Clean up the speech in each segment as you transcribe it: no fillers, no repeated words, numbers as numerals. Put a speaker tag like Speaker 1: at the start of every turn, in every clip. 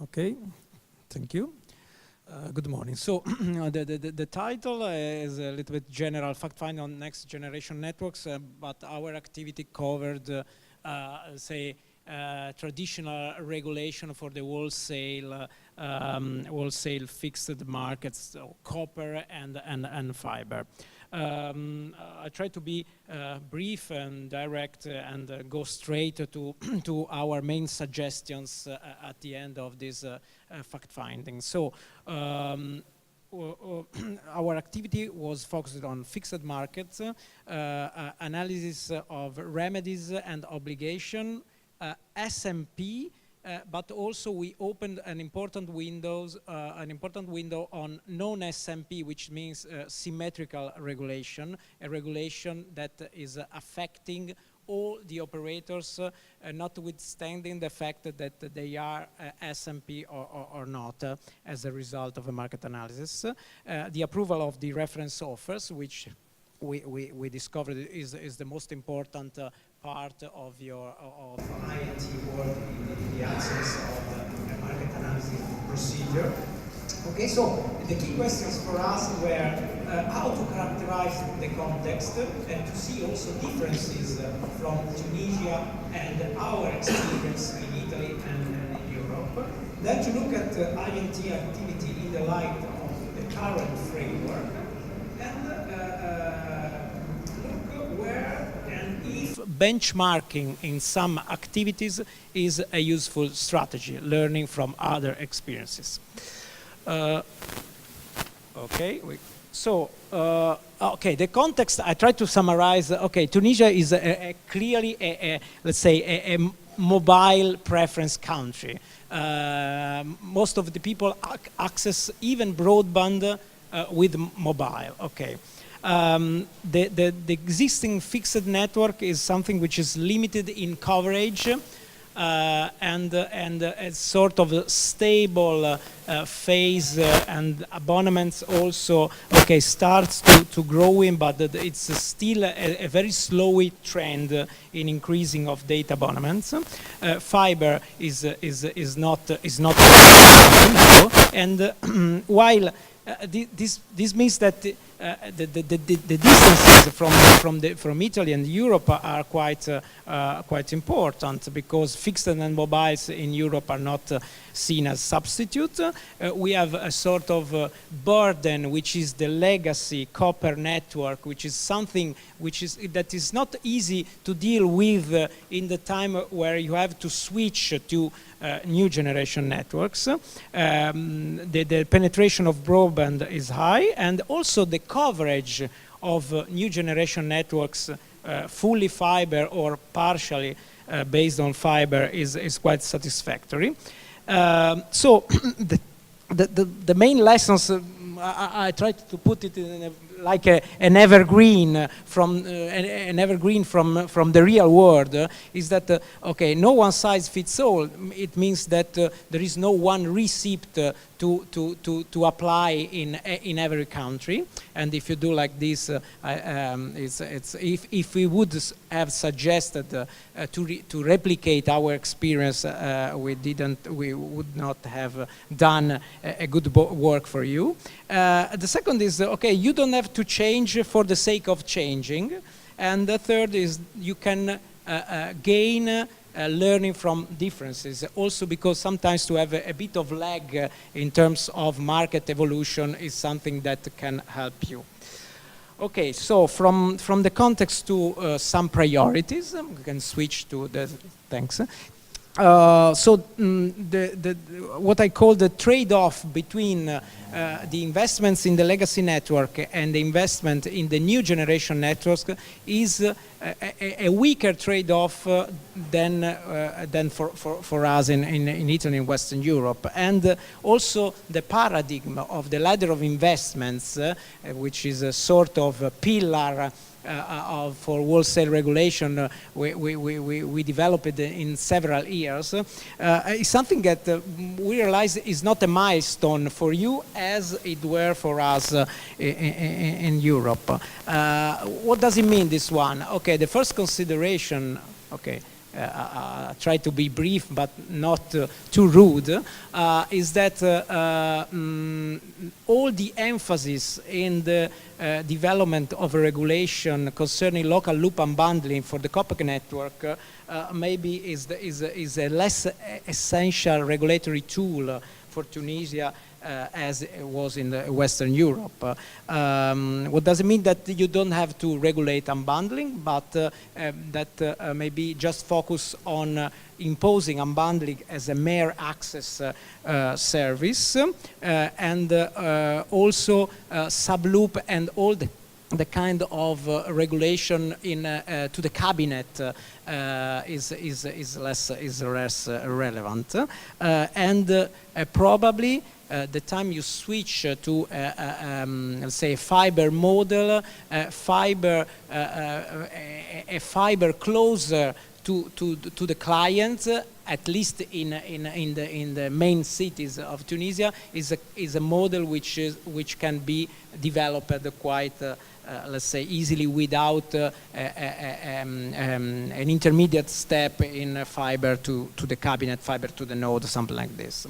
Speaker 1: Okay, thank you. Good morning. So the title is a little bit general, fact-finding on next generation networks, but our activity covered, say, traditional regulation for the wholesale fixed markets, so copper and fiber. I try to be brief and direct and go straight to to our main suggestions at the end of this fact finding. So our activity was focused on fixed markets, analysis of remedies and obligation, SMP, but also we opened an important window on non-SMP, which means symmetrical regulation, a regulation that is affecting all the operators, notwithstanding the fact that they are SMP or not, as a result of a market analysis. The approval of the reference offers, which we discovered is the most important part of your INT work in the absence of a market analysis procedure. Okay, so the key questions for us were how to characterize the context and to see also differences from Tunisia and our experience in Italy and in Europe. Then to look at INT activity in the light of the current framework and look where and if benchmarking in some activities is a useful strategy, learning from other experiences. Okay, okay, the context, I try to summarize. Okay, Tunisia is clearly let's say, a mobile preference country. Most of the people access even broadband with mobile, okay. The existing fixed network is something which is limited in coverage, and a sort of stable phase, and abonnements also, okay, starts to growing, but it's still a very slow trend in increasing of data abonnements. Fiber is not and while this means that the distances from Italy and Europe are quite important, because fixed and mobiles in Europe are not seen as substitute. We have a sort of burden, which is the legacy copper network, which is something that is not easy to deal with in the time where you have to switch to new generation networks. The penetration of broadband is high, and also the coverage of new generation networks, fully fiber or partially based on fiber, is quite satisfactory. So the main lessons, I tried to put it in like an evergreen from the real world, is that okay, no one size fits all. It means that there is no one recipe to apply in every country. And if you do like this, if we would have suggested to replicate our experience, we would not have done a good work for you. The second is, okay, you don't have to change for the sake of changing. And the third is you can gain learning from differences, also because sometimes to have a bit of lag in terms of market evolution is something that can help you. Okay, so from the context to some priorities, we can switch to the, thanks. So what I call the trade-off between the investments in the legacy network and the investment in the new generation networks is a weaker trade-off than for us in Italy and Western Europe. And also the paradigm of the ladder of investments, which is a sort of a pillar for wholesale regulation, we developed it in several years. It's something that we realize is not a milestone for you as it were for us in Europe. What does it mean, this one? Okay, the first consideration, okay, try to be brief but not too rude, is that all the emphasis in the development of a regulation concerning local loop unbundling for the Copec network maybe is a less essential regulatory tool for Tunisia as it was in Western Europe. What does it mean? That you don't have to regulate unbundling, but that maybe just focus on imposing unbundling as a mere access service, and also subloop and all the kind of regulation in to the cabinet is less relevant, and probably the time you switch to let's say fiber model, a fiber closer to the client, at least in the main cities of Tunisia, is a model which can be developed quite let's say easily without an intermediate step in fiber to the cabinet, fiber to the node, something like this.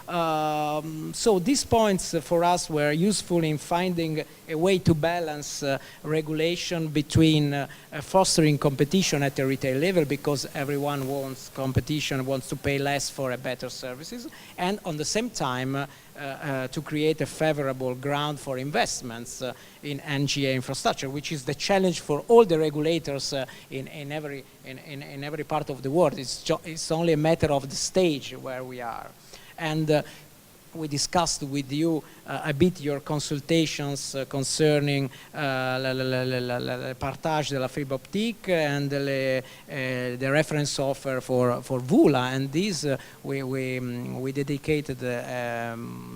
Speaker 1: So these points for us were useful in finding a way to balance regulation between fostering competition at the retail level, because everyone wants competition, wants to pay less for better services, and on the same time to create a favorable ground for investments in NGA infrastructure, which is the challenge for all the regulators in every part of the world. It's only a matter of the stage where we are. And we discussed with you a bit your consultations concerning le partage de la fibre optique and the reference offer for VULA, and these we dedicated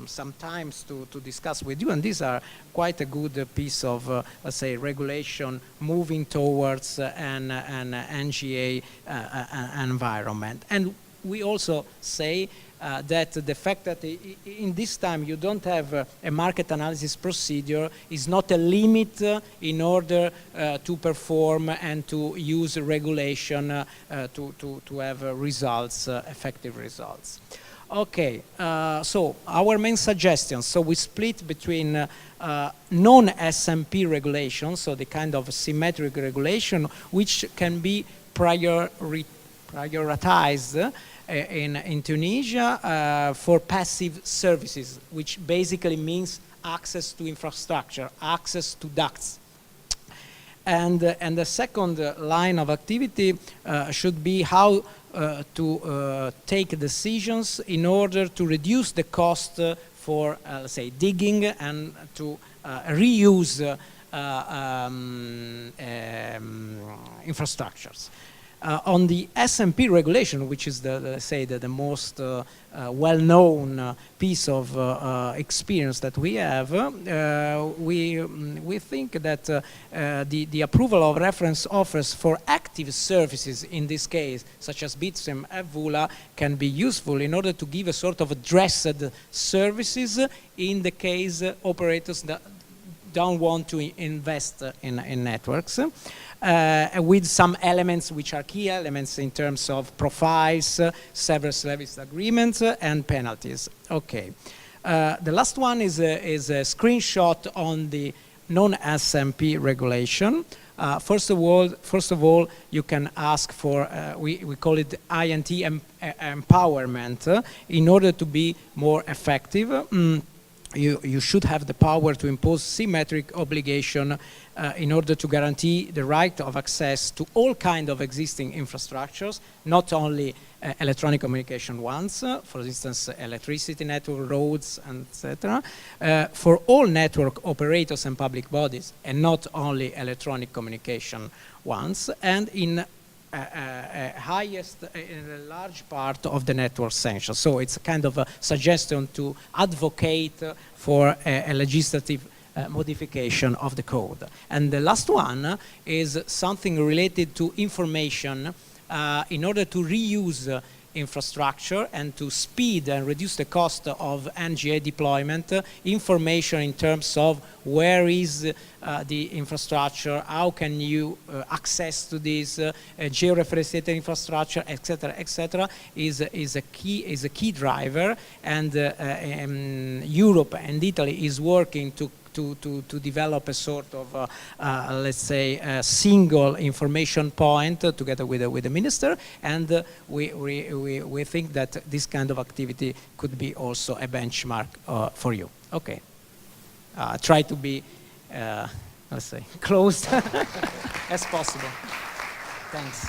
Speaker 1: some times to discuss with you, and these are quite a good piece of let's say regulation moving towards an NGA environment. And we also say that the fact that in this time you don't have a market analysis procedure is not a limit in order to perform and to use regulation to have results, effective results. Okay, so our main suggestions. So we split between non-SMP regulation, so the kind of symmetric regulation which can be prioritized in Tunisia for passive services, which basically means access to infrastructure, access to ducts. And the second line of activity should be how to take decisions in order to reduce the cost for, let's say, digging and to reuse infrastructures. On the SMP regulation, which is let's say the most well-known piece of experience that we have, we think that the approval of reference offers for active services, in this case, such as Bitstream and VULA, can be useful in order to give a sort of addressed services in the case operators that don't want to invest in networks. With some elements which are key elements in terms of profiles, several service agreements, and penalties. Okay. The last one is a screenshot on the non-SMP regulation. First of all, you can ask for, we call it INT empowerment, in order to be more effective. You should have the power to impose symmetric obligation in order to guarantee the right of access to all kinds of existing infrastructures, not only electronic communication ones, for instance, electricity network, roads, etc., for all network operators and public bodies, and not only electronic communication ones, and in highest, in a large part of the network sanctions. So it's a kind of a suggestion to advocate for a legislative modification of the code. And the last one is something related to information in order to reuse infrastructure and to speed and reduce the cost of NGA deployment, information in terms of where is the infrastructure, how can you access to this georeferenced infrastructure, etc., is a key driver, and Europe and Italy is working to develop a sort of, let's say, a single information point together with the minister, and we think that this kind of activity could be also a benchmark for you. Okay, try to be, let's say, closed as possible. Thanks.